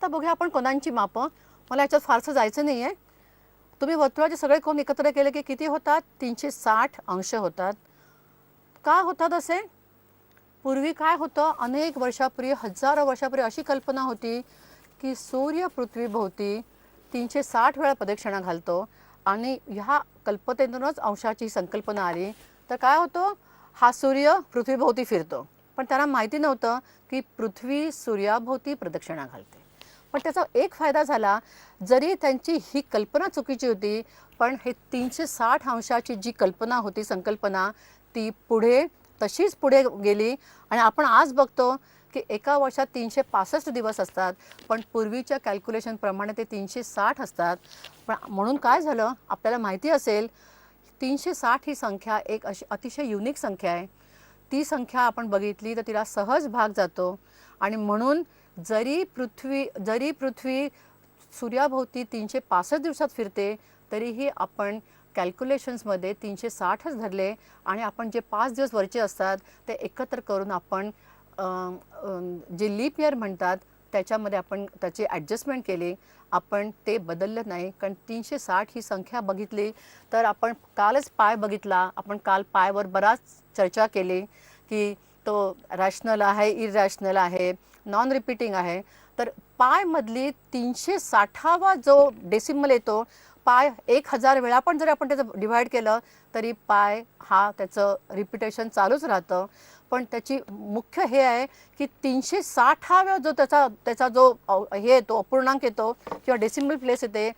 आता बघूया आपण कोणांची मापं. मला याच्यात फारसं जायचं नाही आहे. तुम्ही वर्तुळाचे सगळे कोण एकत्र केले की किती होतात? 360 अंश होतात. का होतात असे? पूर्वी काय होतं, अनेक वर्षापूर्वी, हजारो वर्षापूर्वी अशी कल्पना होती की सूर्य पृथ्वीभोवती 360 वेळा प्रदक्षिणा घालतो आणि ह्या कल्पनेतूनच अंशाची संकल्पना आली. तर काय होतं, हा सूर्य पृथ्वीभोवती फिरतो, पण त्यांना माहिती नव्हतं की पृथ्वी सूर्याभोवती प्रदक्षिणा घालते. पण त्याचा एक फायदा झाला, जरी त्यांची ही कल्पना चुकीची होती, पण हे 360 अंशाची जी कल्पना होती, संकल्पना, ती पुढे तशीच पुढे गेली आणि आपण आज बघतो की एका वर्षात 365 दिवस असतात, पण पूर्वीच्या कॅल्क्युलेशनप्रमाणे ते 360 असतात. पण म्हणून काय झालं, आपल्याला माहिती असेल 360 ही संख्या एक अशी अतिशय युनिक संख्या आहे. ती संख्या आपण बघितली तर तिला सहज भाग जातो आणि म्हणून जरी पृथ्वी सूर्याभोवती 365 दिवसात फिरते, तरीही आपण कॅल्क्युलेशन्समध्ये 360च धरले आणि आपण जे 5 दिवस वरचे असतात ते एकत्र करून आपण जे लीप इयर म्हणतात त्याच्यामध्ये आपण त्याची ॲडजस्टमेंट केली. आपण ते बदललं नाही, कारण 360 ही संख्या बघितली तर आपण कालच पाय बघितला. आपण काल पायवर बराच चर्चा केली की तो रॅशनल आहे, इररॅशनल आहे, नॉन रिपीटिंग आहे. तर पायमधली 360वा जो डेसिमल येतो, पाय 1000 वेळा पण जर आपण त्याचं डिवाइड केलं तरी पाय हा त्याचं रिपिटेशन चालूच राहतं. पण त्याची मुख्य हे आहे की 360वा जो त्याचा जो हे येतो, अपूर्णांक येतो किंवा डेसिमल प्लेस येते,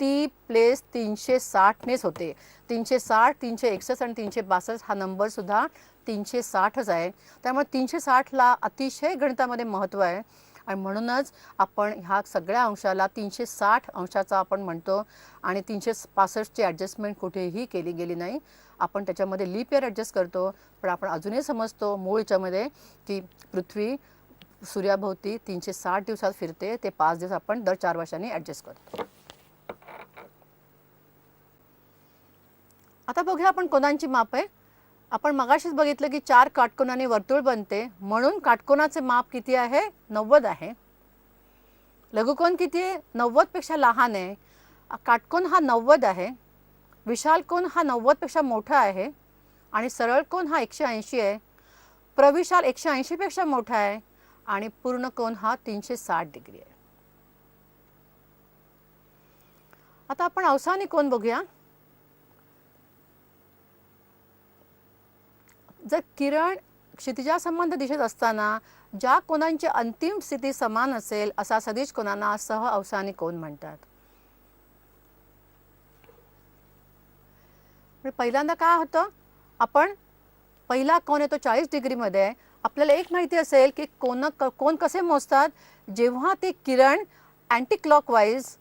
ती प्लेस 360नेच होते. 360, 361 आणि 362 हा नंबरसुद्धा 360च आहे. त्यामुळे 360ला अतिशय गणितामध्ये महत्त्व आहे आणि म्हणूनच आपण ह्या सगळ्या अंशाला 360 अंशाचा आपण म्हणतो आणि 365ची ॲडजस्टमेंट कुठेही केली गेली नाही. आपण त्याच्यामध्ये लीप इयर ॲडजस्ट करतो, पण आपण अजूनही समजतो मूळ याच्यामध्ये की पृथ्वी सूर्याभोवती 360 दिवसात फिरते. ते 5 दिवस आपण दर 4 वर्षांनी ॲडजस्ट करतो. आता बघूया आपण कोणांची माप आहे. आपण मगाशीच बघितलं की 4 काटकोनाने वर्तुळ बनते, म्हणून काटकोनाचे माप किती आहे? 90 आहे. लघुकोन किती आहे? 90 पेक्षा लहान आहे. काटकोन हा 90 आहे. विशाल कोन हा 90 पेक्षा मोठा आहे आणि सरळ कोन हा 180 आहे. प्रविशाल 180 पेक्षा मोठा आहे आणि पूर्ण कोन हा 360 डिग्री आहे. आता आपण अवसानी कोन बघूया. जर किरण क्षितिजासंबंध दिशेत असताना ज्या कोनांची अंतिम स्थिती समान असेल असा सदिश कोनांना सह अवसानी कोन म्हणतात. पहिल्यांदा काय होतं, आपण पहिला कोन येतो 40 डिग्रीमध्ये आहे. आपल्याला एक माहिती असेल की कोन कसे मोजतात. जेव्हा ती किरण अँटी क्लॉकवाईज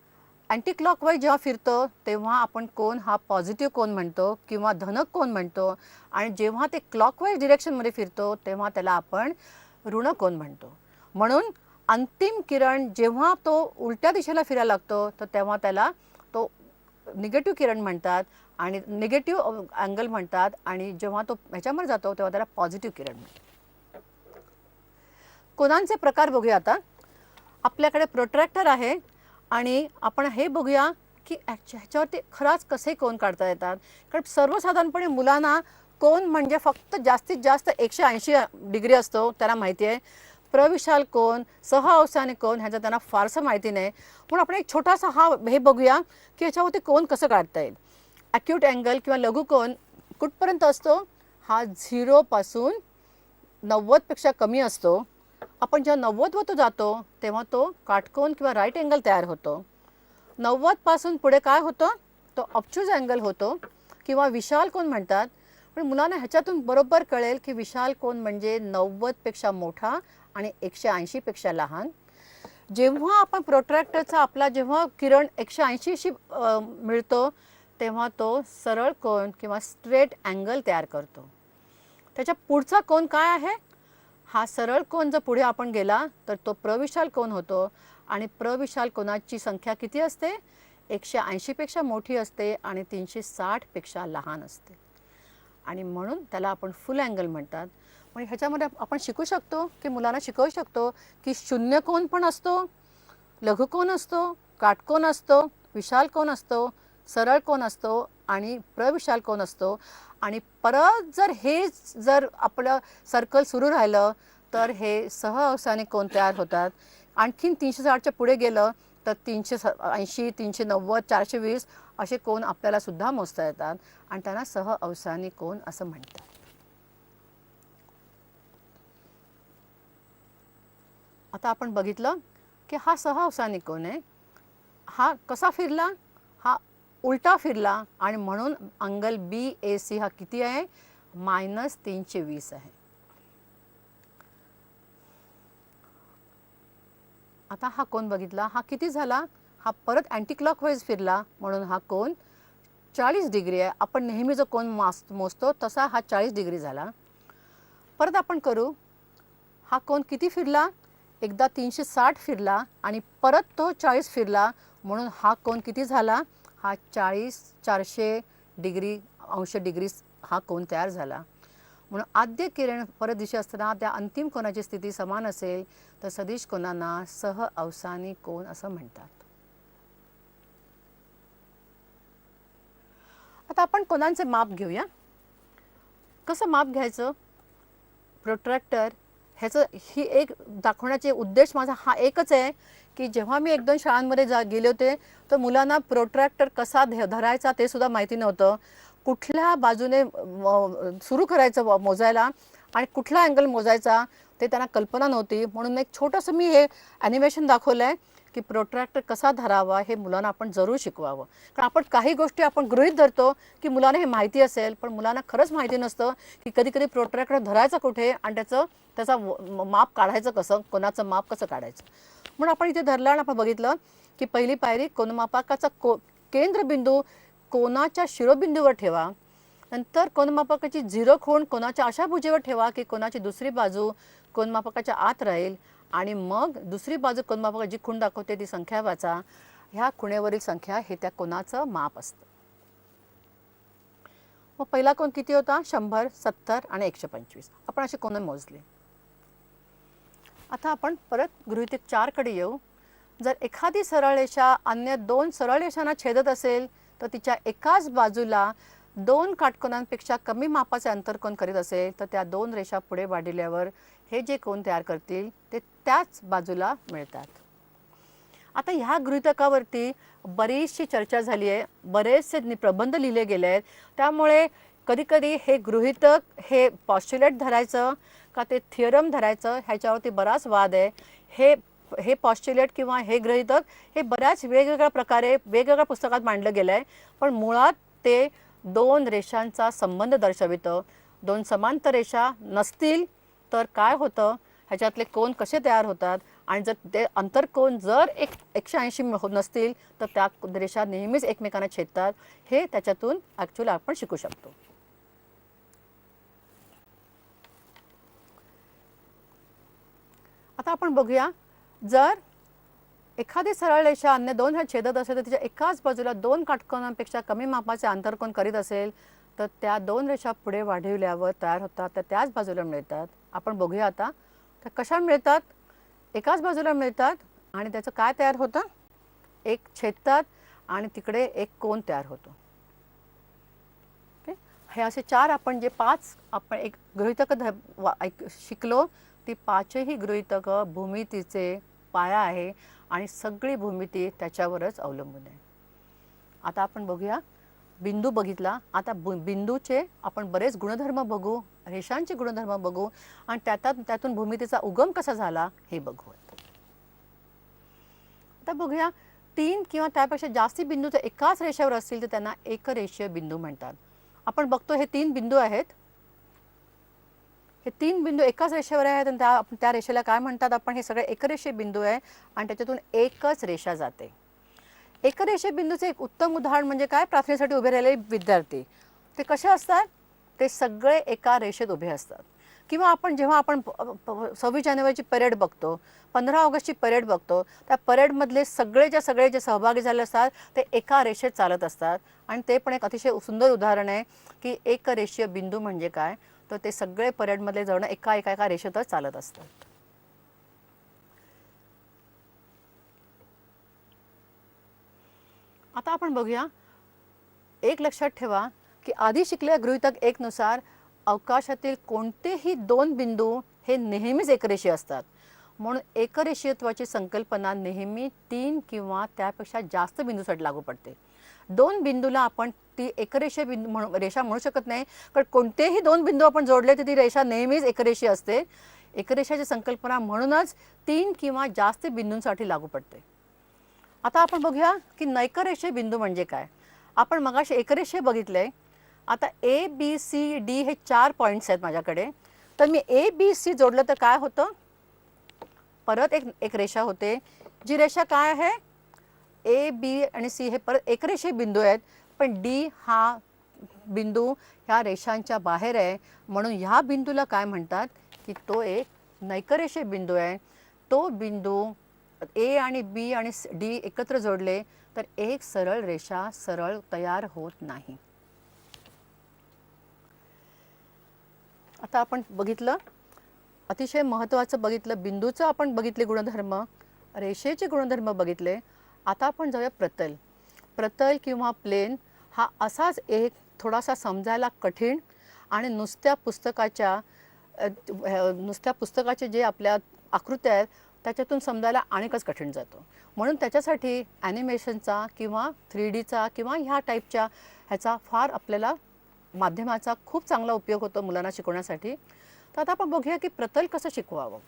जेव्हा फिरतो तेव्हा आपण कोन हा पॉझिटिव्ह कोन म्हणतो किंवा धनक कोन म्हणतो आणि जेव्हा ते क्लॉकवाईज डिरेक्शनमध्ये फिरतो तेव्हा त्याला आपण ऋण कोन म्हणतो. म्हणून अंतिम किरण जेव्हा तो उलट्या दिशेला फिरायला लागतो तर तेव्हा त्याला तो निगेटिव्ह किरण म्हणतात आणि निगेटिव्ह अँगल म्हणतात आणि जेव्हा तो ह्याच्यामध्ये जातो तेव्हा त्याला पॉझिटिव्ह किरण म्हणतात. कोनांचे प्रकार बघूया. आता आपल्याकडे प्रोट्रॅक्टर आहे आणि आपण हे बघूया की ह्याच्यावरती खराच कसे कोन काढता येतात. कारण सर्वसाधारणपणे मुलांना कोन म्हणजे फक्त जास्तीत जास्त 180 डिग्री असतो, त्यांना माहिती आहे. प्रविशाल कोन, सह अवसानी कोन ह्याचं त्यांना फारसं माहिती नाही. म्हणून आपण एक छोटासा हे बघूया की ह्याच्यावरती कोन कसं काढता येईल. ॲक्यूट अँगल किंवा लघुकोन कुठपर्यंत असतो? हा 0 पासून 90 पेक्षा कमी असतो. आपण जेव्हा 90 वर जातो तेव्हा तो काटकोन किंवा राईट अँगल तयार होतो. 90 पासून पुढे काय होतं? तो ऑब्च्युज अँगल होतो किंवा विशाल कोन म्हणतात. पण मुलांना ह्याच्यातून बरोबर कळेल की विशाल कोन म्हणजे 90 पेक्षा मोठा आणि 180 पेक्षा लहान. जेव्हा आपण प्रोट्रॅक्टरचा आपला जेव्हा किरण 180शी मिळतो तेव्हा तो सरळ कोन किंवा स्ट्रेट अँगल तयार करतो. त्याच्या पुढचा कोन काय आहे? हा सरळ कोन जर पुढे आपण गेला तर तो प्रविशाल कोन होतो आणि प्रविशाल कोनाची संख्या किती असते? 180 पेक्षा मोठी असते आणि 360 पेक्षा लहान असते आणि म्हणून त्याला आपण फुल अँगल म्हणतात. म्हणजे ह्याच्यामध्ये आपण शिकू शकतो की मुलांना शिकवू शकतो की शून्य कोन पण असतो, लघुकोन असतो, काटकोन असतो, विशाल कोन असतो, सरळ कोन असतो आणि प्रविशाल कोन असतो. आणि परत जर आपलं सर्कल सुरू राहिलं तर हे सहअवसानी कोन तयार होतात. आणखीन 360च्या पुढे गेलं तर 380, 390, 420 असे कोन आपल्याला सुद्धा मोजता येतात आणि त्यांना सहअवसानी कोन असं म्हणतात. आता आपण बघितलं की हा सहअवसानी कोन आहे. हा कसा फिरला? हा उलटा फिरला आणि म्हणून अँगल BAC हा किती आहे? -320 आहे. आता हा कोन बघितला, हा किती झाला? हा परत अँटी क्लॉकवाईज फिरला म्हणून हा कोन 40 डिग्री आहे. आपण नेहमी जो कोन मोजतो तसा हा 40 डिग्री झाला. परत आपण करू. हा कोन किती फिरला? एकदा 360 फिरला आणि परत तो 40 फिरला म्हणून हा कोन किती झाला? हा 400 डिग्री हा कोन तयार झाला. म्हणून आद्य किरण परत दिशा असताना त्या अंतिम कोनाची स्थिती समान असेल तर सदिश कोनांना सहअवसानी कोन असं म्हणतात. आता आपण कोनांचे माप घेऊया. कसं माप घ्यायचं? प्रोट्रॅक्टर ही एक दाखवण्याचे उद्देश माझा हा एकच आहे की जेव्हा मी 1-2 शाळांमध्ये गेले होते तर मुलांना प्रोट्रॅक्टर कसा धरायचा ते सुद्धा माहिती नव्हतं. कुठल्या बाजूने सुरू करायचं मोजायला आणि कुठला अँगल मोजायचा ते त्यांना कल्पना नव्हती. म्हणून एक छोटंसं मी हे ॲनिमेशन दाखवलं आहे की प्रोट्रॅक्टर कसा धरावा हे मुलांना आपण जरूर शिकवावं. कारण आपण काही गोष्टी आपण गृहीत धरतो की मुलांना हे माहिती असेल पण मुलांना खरंच माहिती नसतं की कधी कधी प्रोट्रॅक्टर धरायचं कुठे आणि त्याचा माप काढायचं कसं, कोणाचं माप कसं काढायचं. म्हणून आपण इथे धरलं आणि आपण बघितलं की पहिली पायरी कोनमापकाचा केंद्रबिंदू कोनाच्या शिरोबिंदूवर ठेवा. नंतर कोनमापकाची 0 खूण कोनाच्या अशा भुजेवर ठेवा की कोनाची दुसरी बाजू कोनमापकाच्या आत राहील आणि मग दुसरी बाजू कोनमापक जी खूण दाखवते ती संख्या वाचा. ह्या खुणेवरील संख्या हे त्या कोनाचं माप असतं. मग पहिला कोन किती होता? 100, 70 आणि 125. आपण असे कोन मोजले. आता आपण परत गृहीतक 4 कडे येऊ. जर एखादी सरळ रेषा अन्य 2 सरळ रेषांना छेदत असेल तर तिच्या एकाच बाजूला 2 काटकोनांपेक्षा कमी मापाचे अंतरकोन करीत असेल तर त्या 2 रेषा पुढे वाढवल्यावर हे जे कोन तयार करतील ते त्याच बाजूला मिळतात. आता ह्या गृहीतकावरती बरीचशी चर्चा झाली आहे, बरेचसे प्रबंध लिहिले गेले आहेत. त्यामुळे कधीकधी हे गृहीतक हे पॉस्च्युलेट धरायचं का ते थिअरम धरायचं ह्याच्यावरती बराच वाद आहे. हे पॉस्च्युलेट किंवा हे गृहीतक हे बऱ्याच वेगवेगळ्या प्रकारे वेगवेगळ्या पुस्तकात मांडलं गेलं आहे. पण मुळात ते 2 रेषांचा संबंध दर्शवितं. 2 समांतर रेषा नसतील तर काय होतं, ह्याच्यातले कोन कसे तयार होतात आणि जर ते अंतरकोन जर 180 नसतील तर त्या रेषा नेहमीच एकमेकांना छेदतात. हे त्याच्यातून ॲक्च्युअली आपण शिकू शकतो. आता आपण बघूया. जर एखादी सरळ रेषा अन्य 2 ह्या छेदत असेल तर तिच्या एकाच बाजूला 2 काटकोनांपेक्षा कमी मापाचे अंतरकोन करीत असेल तर त्या 2 रेषा पुढे वाढवल्यावर तयार होतात तर त्याच बाजूला मिळतात. आपण बघूया आता तर कशा मिळतात. एकाच बाजूला मिळतात आणि त्याचं काय तयार होतं? एक छेदतात आणि तिकडे एक कोन तयार होतो. हे असे 4 आपण जे 5 आपण एक गृहीतक शिकलो ती 5ही गृहीतक भूमितीचे पाया आहे आणि सगळी भूमिती त्याच्यावरच अवलंबून आहे. आता आपण बघूया. बिंदू बघितला. आता बिंदूचे आपण बरेच गुणधर्म बघू, रेषांचे गुणधर्म बघू आणि त्यातून भूमितीचा उगम कसा झाला हे बघू. आता बघूया. 3 किंवा त्यापेक्षा जास्ती बिंदू जर एकाच रेषेवर असतील तर त्यांना एकरेषीय बिंदू म्हणतात. आपण बघतो हे 3 बिंदू आहेत. हे 3 बिंदू एकाच रेषेवर आहेत आणि त्या रेषेला काय म्हणतात आपण? हे सगळे एकरेषीय बिंदू आहे आणि त्याच्यातून एकच रेषा जाते. एकरेषीय बिंदूचे एक उत्तम उदाहरण म्हणजे काय? प्रार्थनेसाठी उभे राहिलेले विद्यार्थी. ते कसे असतात? ते सगळे एका रेषेत उभे असतात. किंवा जेव्हा आपण 26 जानेवारीची परेड बघतो, 15 ऑगस्टची परेड बघतो, त्या परेडमधले सगळे जे सहभागी झाले असतात ते एका रेषेत चालत असतात. आणि ते पण एक अतिशय सुंदर उदाहरण आहे की एकरेषीय बिंदू म्हणजे काय, तर ते सगळे परेडमधले जण एका रेषेतच चालत असतात. आता आपण बघूया, एक लक्षात ठेवा की आधी शिकलेल्या गृहीतक 1 नुसार अवकाशातील कोणतेही दोन बिंदू हे नेहमीच एकरेषीय असतात. म्हणून एकरेषीयत्वाची संकल्पना नेहमी 3 किंवा त्यापेक्षा जास्त बिंदूसाठी लागू पडते. दोन बिंदूला आपण ती एकरेषीय बिंदू रेषा म्हणू शकत नाही, कारण कोणतेही दोन बिंदू आपण जोडले तर ती रेषा नेहमीच एकरेषीय असते. एकरेषाची संकल्पना म्हणूनच 3 किंवा जास्त बिंदूंसाठी लागू पडते. आता आपण बघूया की नैकरेषीय बिंदू म्हणजे काय. आपण मगाशी एकरेषीय बघितले. आता ए बी सी डी हे 4 पॉईंट्स आहेत माझ्याकडे. तर मी ए बी सी जोडलं तर काय होतं, परत एक रेषा होते. जी रेषा काय आहे, ए बी आणि सी हे परत एकरेषीय बिंदू आहेत, पण डी हा बिंदू ह्या रेषांच्या बाहेर आहे. म्हणून ह्या बिंदूला काय म्हणतात की तो एक नैकरेषीय बिंदू आहे. तो बिंदू ए आणि बी आणि डी एकत्र जोडले तर एक सरळ रेषा सरळ तयार होत नाही. आता आपण बघितलं, अतिशय महत्त्वाचं बघितलं, बिंदूचं आपण बघितले गुणधर्म, रेषेचे गुणधर्म बघितले. आता आपण जाऊया प्रतल. प्रतल किंवा प्लेन हा असाच एक थोडासा समजायला कठीण आणि नुसत्या पुस्तकाचे जे आपल्या आकृत्या आहेत त्याच्यातून समजायला आणखच कठीण जातो. म्हणून त्याच्यासाठी ॲनिमेशनचा किंवा 3Dचा किंवा ह्या टाईपच्या ह्याचा फार आपल्याला माध्यमाचा खूप चांगला उपयोग होतो मुलांना शिकवण्यासाठी. तर आता आपण बघूया की प्रतल कसं शिकवावं.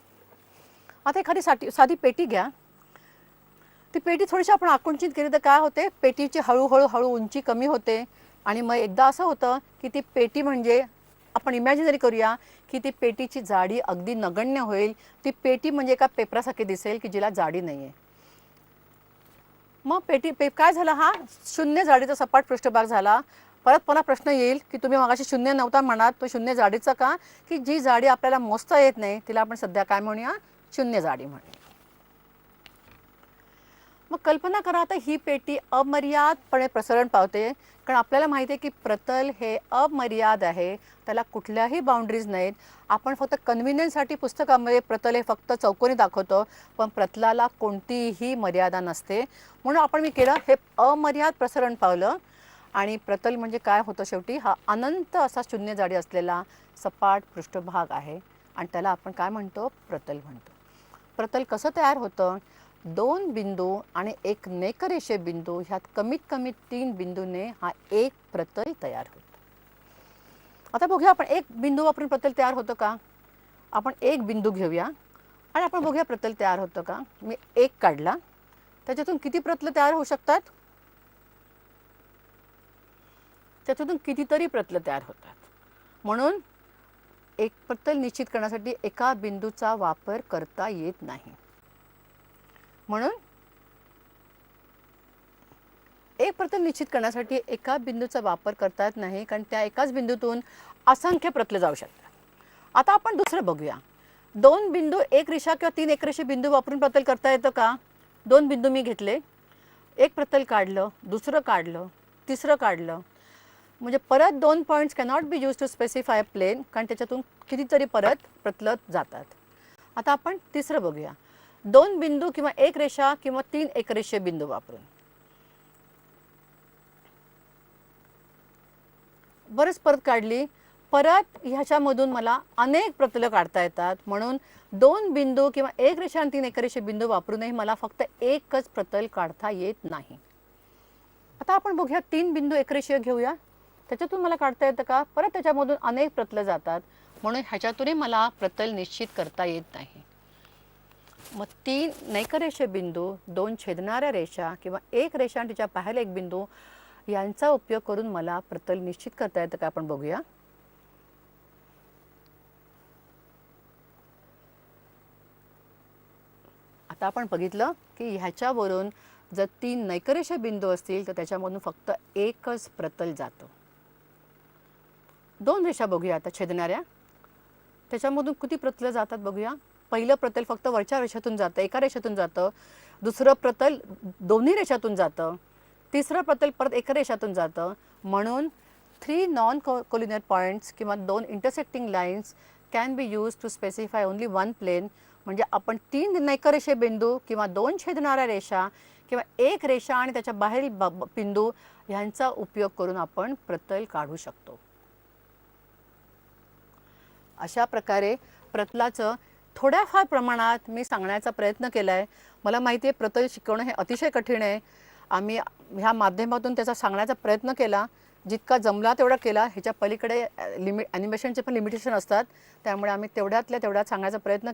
आता एखादी साधी पेटी घ्या. ती पेटी थोडीशी आपण आकुंचित केली तर काय होते, पेटीची हळूहळू उंची कमी होते. आणि मग एकदा असं होतं की ती पेटी म्हणजे आपण इमॅजिनरी करूया की ती पेटीची जाडी अगदी नगण्य होईल. ती पेटी म्हणजे एका पेपरासारखी दिसेल की जिला जाडी नाही आहे. मग काय झालं, हा शून्य जाडीचा सपाट पृष्ठभाग झाला. परत पुन्हा प्रश्न येईल की तुम्ही मगाशी शून्य नव्हता म्हणत, तो शून्य जाडीचा का, की जी जाडी आपल्याला मोजता येत नाही तिला आपण सध्या काय म्हणूया, शून्य जाडी म्हणूया. मग कल्पना करा, आता ही पेटी अमर्यादपणे प्रसरण पावते. कारण आपल्याला माहिती आहे की प्रतल हे अमर्याद आहे, त्याला कुठल्याही बाउंड्रीज नाहीत. आपण फक्त कन्व्हिनियन्ससाठी पुस्तकामध्ये प्रतल हे फक्त चौकोनी दाखवतो, पण प्रतलाला कोणतीही मर्यादा नसते. म्हणून आपण मी केलं, हे अमर्याद प्रसरण पावलं. आणि प्रतल म्हणजे काय होतं, शेवटी हा अनंत असा शून्य जाडी असलेला सपाट पृष्ठभाग आहे आणि त्याला आपण काय म्हणतो, प्रतल म्हणतो. प्रतल कसं तयार होतं, दोन बिंदू आणि एक नेकरेषीय बिंदू ह्यात कमीत कमी 3 बिंदूने हा एक प्रतल तयार होतो. आता बघूया आपण एक बिंदू वापरून प्रतल तयार होतं का. आपण एक बिंदू घेऊया आणि आपण बघूया प्रतल तयार होतं का. मी एक काढला, त्याच्यातून किती प्रतल तयार होऊ शकतात, त्याच्यातून कितीतरी प्रतल तयार होतात. म्हणून एक प्रतल निश्चित करण्यासाठी एका बिंदूचा वापर करता येत नाही. म्हणून एक प्रतल निश्चित करण्यासाठी एका बिंदूचा वापर करता येत नाही, कारण त्या एकाच बिंदूतून असंख्य प्रतल जाऊ शकतात. आता आपण दुसरं बघूया. दोन बिंदू, एक रेषा किंवा 3 एकरेषीय बिंदू वापरून प्रतल करता येतं का. दोन बिंदू मी घेतले, एक प्रतल काढलं, दुसरं काढलं, तिसरं काढलं. म्हणजे परत 2 points cannot be use to specify plane, कारण त्याच्यातून कितीतरी परत प्रतलत जातात. आता आपण तिसरं बघूया. दोन बिंदू किंवा एक रेषा किंवा 3 एकरेषीय बिंदू वापरून बरंच परत काढली. परत ह्याच्यामधून मला अनेक प्रतलं काढता येतात. म्हणून 2 बिंदू किंवा एक रेषा आणि 3 एकरेषीय बिंदू वापरूनही मला फक्त एकच प्रतल काढता येत नाही. आता आपण बघूया 3 बिंदू एकरेषीय घेऊया. त्याच्यातून मला काढता येतं का, परत त्याच्यामधून अनेक प्रतलं जातात. म्हणून ह्याच्यातूनही मला प्रतल निश्चित करता येत नाही. मग 3 नैकरेषीय बिंदू, 2 छेदणाऱ्या रेषा किंवा एक रेषा आणि तिच्या बाहेर एक बिंदू यांचा उपयोग करून मला प्रतल निश्चित करता येतं का, आपण बघूया. आता आपण बघितलं की ह्याच्यावरून जर 3 नैकरेषीय बिंदू असतील तर त्याच्यामधून फक्त एकच प्रतल जातं. 2 रेषा बघूया आता छेदणाऱ्या, त्याच्यामधून किती प्रतल जातात बघूया. पहिलं प्रतल फक्त वरच्या रेषेतून जातं, एका रेषेतून जातं. दुसरं प्रतल दोन्ही रेषातून जातं. तिसरं प्रतल परत एका रेषातून जातं. म्हणून 3 नॉन कोलिनियर पॉईंट्स किंवा 2 intersecting lines can be use to specify only 1 plane. म्हणजे आपण 3 नैकरेषीय बिंदू किंवा 2 छेदणाऱ्या रेषा किंवा एक रेषा आणि त्याच्या बाहेरील बिंदू ह्यांचा उपयोग करून आपण प्रतल काढू शकतो. अशा प्रकारे प्रतलाचं थोड्याफार प्रमाणात मी सांगण्याचा प्रयत्न केला आहे. मला माहिती आहे प्रतल शिकवणं हे अतिशय कठीण आहे. आम्ही ह्या माध्यमातून त्याचा सांगण्याचा प्रयत्न केला, जितका जमला तेवढा केला. ह्याच्या पलीकडे ॲनिमेशनचे पण लिमिटेशन असतात, त्यामुळे आम्ही तेवढ्यातल्या तेवढ्यात सांगण्याचा प्रयत्न केला.